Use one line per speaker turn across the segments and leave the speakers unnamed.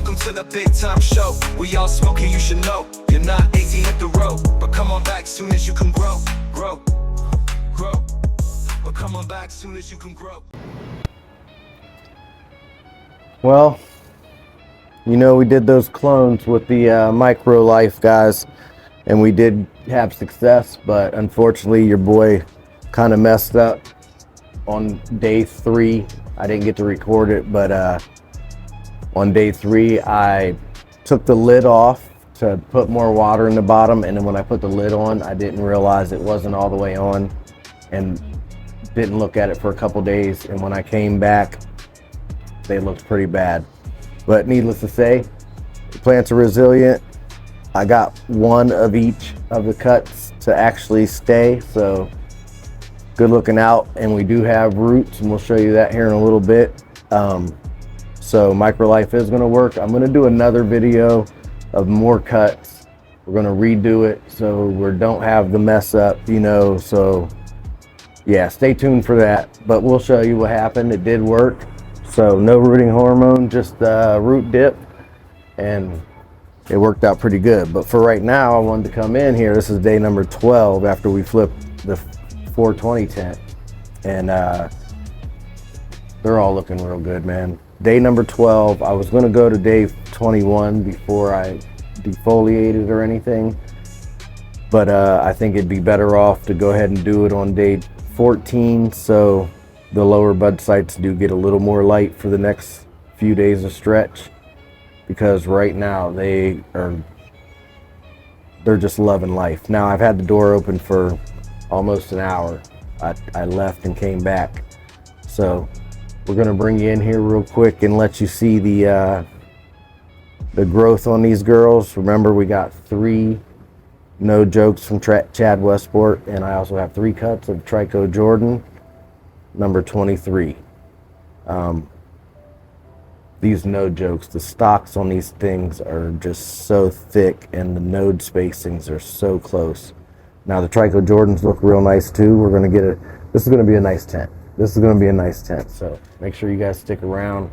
Welcome to the Big Time Show. We all smoking, you should know. You're not 18 at the road, but come on back soon as you can grow. But come on back soon as you can grow.
Well, you know, we did those clones with the Micro Life guys, and we did have success, but unfortunately your boy kind of messed up on day 3. I didn't get to record it, but on day 3 I took the lid off to put more water in the bottom, and then when I put the lid on, I didn't realize it wasn't all the way on and didn't look at it for a couple days, and when I came back they looked pretty bad. But needless to say, the plants are resilient. I got one of each of the cuts to actually stay, so good looking out, and we do have roots, and we'll show you that here in a little bit. So MicroLife is going to work. I'm going to do another video of more cuts. We're going to redo it so we don't have the mess up, you know, so yeah, stay tuned for that. But we'll show you what happened. It did work. So no rooting hormone, just root dip, and it worked out pretty good. But for right now, I wanted to come in here. This is day number 12 after we flipped the 420 tent, and they're all looking real good, man. Day number 12, I was gonna go to day 21 before I defoliated or anything, but I think it'd be better off to go ahead and do it on day 14, so the lower bud sites do get a little more light for the next few days of stretch, because right now they're just loving life. Now I've had the door open for almost an hour. I left and came back, so we're gonna bring you in here real quick and let you see the growth on these girls. Remember, we got 3 no jokes from Chad Westport, and I also have 3 cuts of Tricho Jordan number 23. These no jokes, the stalks on these things are just so thick, and the node spacings are so close. Now the Tricho Jordans look real nice too. We're gonna get this is gonna be a nice tent. This is gonna be a nice tent, so make sure you guys stick around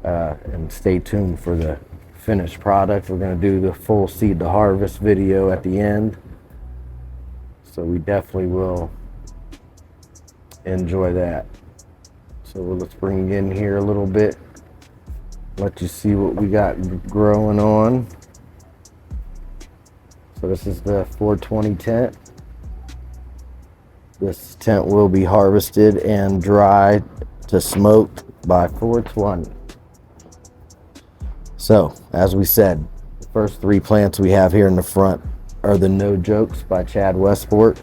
and stay tuned for the finished product. We're gonna do the full seed to harvest video at the end, so we definitely will enjoy that. So let's bring you in here a little bit, let you see what we got growing on. So this is the 420 tent. This tent will be harvested and dried to smoked by 420. So as we said, the first 3 plants we have here in the front are the No Jokes by Chad Westport,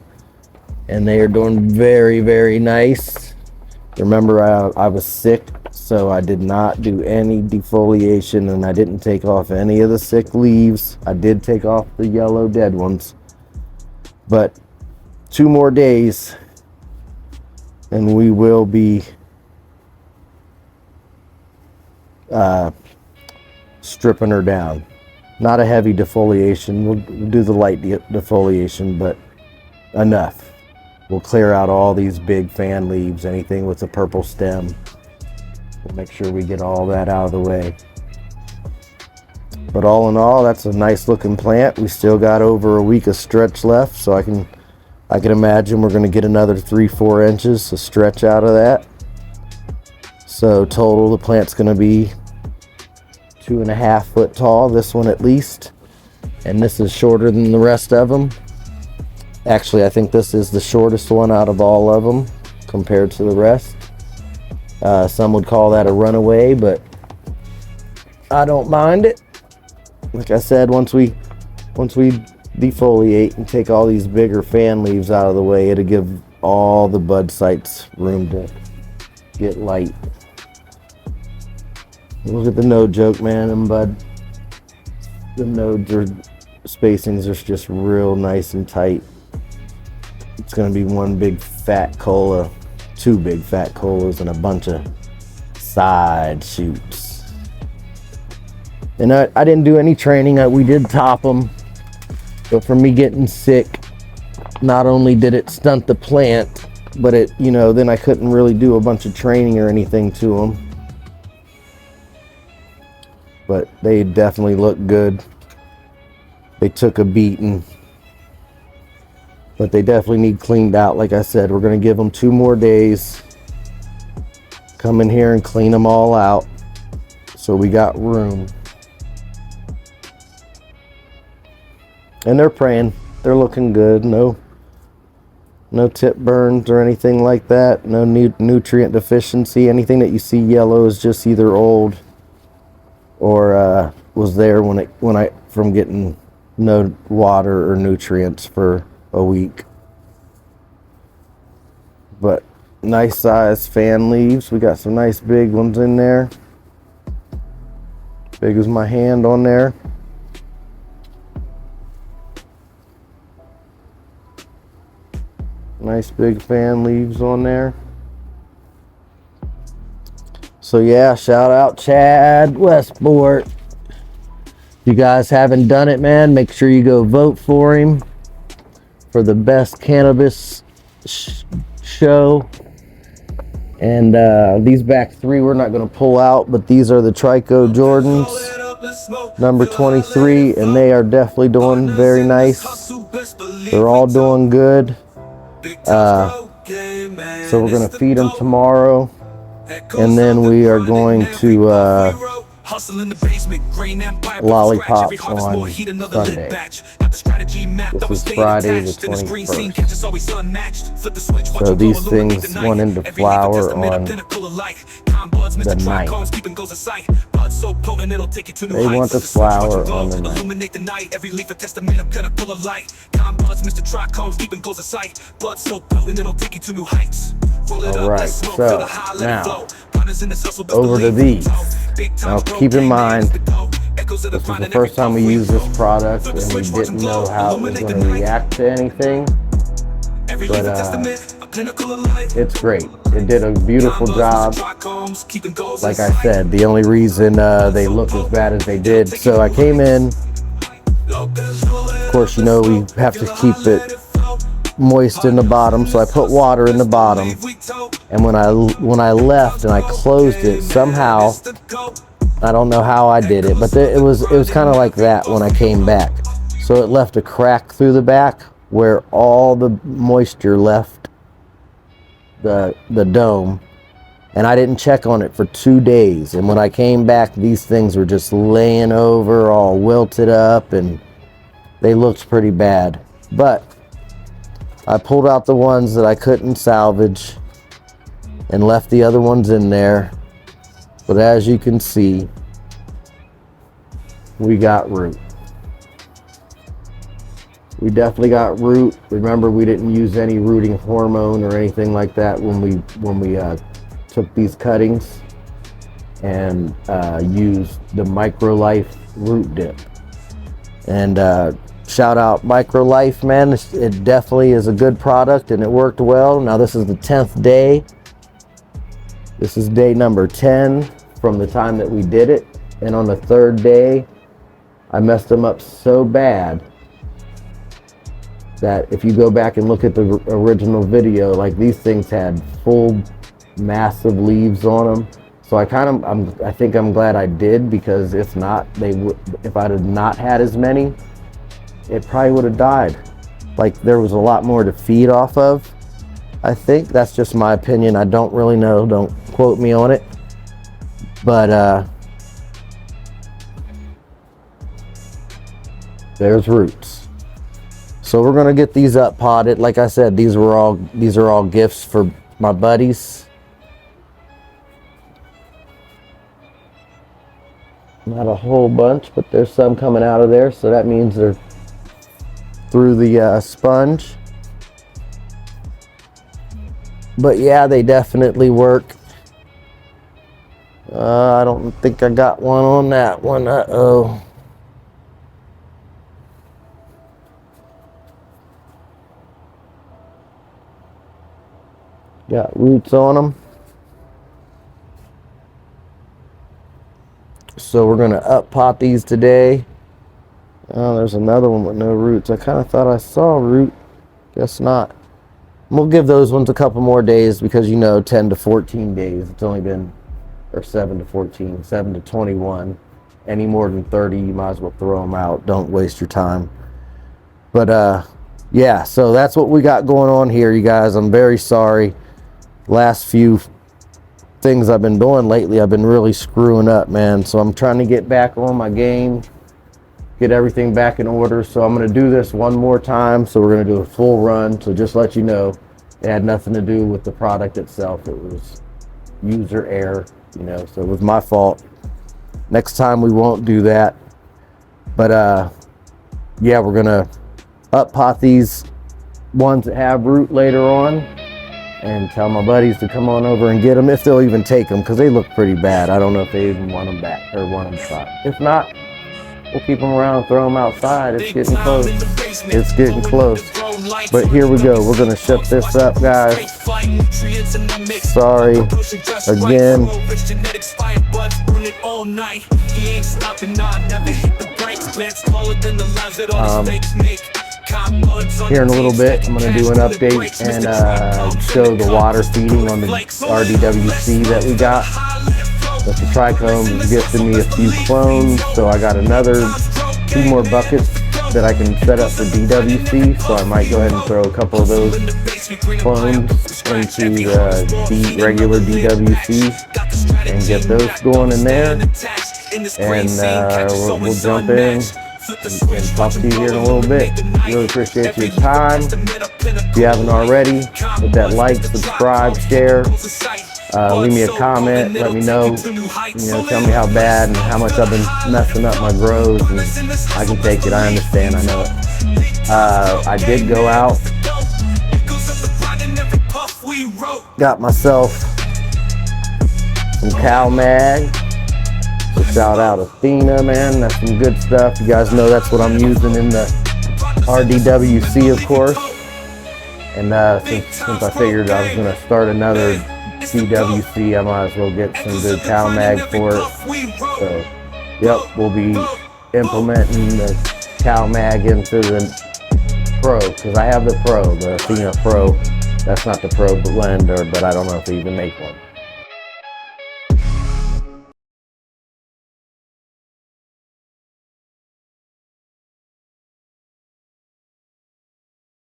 and they are doing very, very nice. Remember, I was sick, so I did not do any defoliation, and I didn't take off any of the sick leaves. I did take off the yellow dead ones, but 2 more days and we will be stripping her down. Not a heavy defoliation. We'll do the light defoliation, but enough. We'll clear out all these big fan leaves, anything with a purple stem. We'll make sure we get all that out of the way. But all in all, that's a nice looking plant. We still got over a week of stretch left, so I can imagine we're going to get another 3-4 inches of stretch out of that. So total, the plant's going to be 2.5 foot tall, this one at least, and this is shorter than the rest of them. Actually, I think this is the shortest one out of all of them compared to the rest. Some would call that a runaway, but I don't mind it. Like I said, once we defoliate and take all these bigger fan leaves out of the way, it'll give all the bud sites room to get light. Look at the node joke, man, and bud. The nodes are spacings are just real nice and tight. It's gonna be one big fat cola, 2 big fat colas, and a bunch of side shoots. And I didn't do any training. We did top them, but for me getting sick, not only did it stunt the plant, but it, you know, then I couldn't really do a bunch of training or anything to them. but they definitely look good. They took a beating, but they definitely need cleaned out. Like I said, we're going to give them 2 more days. Come in here and clean them all out so we got room. And they're praying. They're looking good. No tip burns or anything like that. No nutrient deficiency. Anything that you see yellow is just either old or was there from getting no water or nutrients for a week. But nice size fan leaves. We got some nice big ones in there. Big as my hand on there. Nice big fan leaves on there. So yeah, shout out Chad Westport. If you guys haven't done it, man, make sure you go vote for him for the best cannabis show. And these back 3 we're not going to pull out, but these are the Trico Jordans, number 23, and they are definitely doing very nice. They're all doing good. So we're going to feed them tomorrow, and then we are going to lollipops on Sunday. This is Friday the 21st. So these things went into flower on the 9th. They want the flower on the 9th. Alright, so now over to these. Now keep in mind, this was the first time we used this product and we didn't know how it was going to react to anything, but it's great. It did a beautiful job. Like I said, the only reason they look as bad as they did, so I came in, of course, you know, we have to keep it moist in the bottom, so I put water in the bottom, and when I left and I closed it, somehow, I don't know how I did it, but it was kind of like that when I came back. So it left a crack through the back where all the moisture left the dome, and I didn't check on it for 2 days, and when I came back, these things were just laying over, all wilted up, and they looked pretty bad. But I pulled out the ones that I couldn't salvage and left the other ones in there. But as you can see, we got root. We definitely got root. Remember, we didn't use any rooting hormone or anything like that when we took these cuttings and used the MicroLife root dip. And shout out MicroLife, man. It definitely is a good product and it worked well. Now this is the 10th day. This is day number 10 from the time that we did it. And on the 3rd day, I messed them up so bad that if you go back and look at the original video, like these things had full massive leaves on them. So I think I'm glad I did, because if not, if I'd have not had as many, it probably would have died. Like, there was a lot more to feed off of. I think that's just my opinion. I don't really know. Don't quote me on it. But there's roots. So we're gonna get these up potted. Like I said, these are all gifts for my buddies. Not a whole bunch, but there's some coming out of there, so that means they're through the sponge. But yeah, they definitely work. I don't think I got one on that one. Uh-oh. Got roots on them. So we're gonna up pot these today. Oh, there's another one with no roots. I kind of thought I saw a root. Guess not. We'll give those ones a couple more days, because, you know, 10 to 14 days. It's only been, or 7 to 14, 7 to 21. any more than 30, you might as well throw them out. Don't waste your time. But yeah, so that's what we got going on here, you guys. I'm very sorry. Last few things I've been doing lately, I've been really screwing up, man. So I'm trying to get back on my game, get everything back in order. So I'm going to do this one more time. So we're going to do a full run. So just let you know, it had nothing to do with the product itself. It was user error, you know, so it was my fault. Next time we won't do that. But yeah, we're going to up pot these ones that have root later on, and tell my buddies to come on over and get them, if they'll even take them, because they look pretty bad. I don't know if they even want them back or want them shot. If not, we'll keep them around, throw them outside. It's getting close. It's getting close. But here we go. We're gonna shut this up, guys. Sorry again. Here in a little bit, I'm going to do an update and show the water feeding on the RDWC that we got. But the Trichome gifted me a few clones, so I got another 2 more buckets that I can set up for DWC, so I might go ahead and throw a couple of those clones into the regular DWC and get those going in there. And we'll jump in and talk to you here in a little bit. Really appreciate your time. If you haven't already, hit that like, subscribe, share. Leave me a comment. Let me know. Tell me how bad and how much I've been messing up my grows. And I can take it. I understand. I know it. I did go out. Got myself some cow mag. So shout out Athena, man. That's some good stuff. You guys know that's what I'm using in the RDWC, of course. And since I figured I was going to start another DWC, I might as well get some good cow mag for it. So, yep, we'll be implementing the cow mag into the Pro, because I have the Pro, the Athena Pro. That's not the Pro blender, but I don't know if they even make one.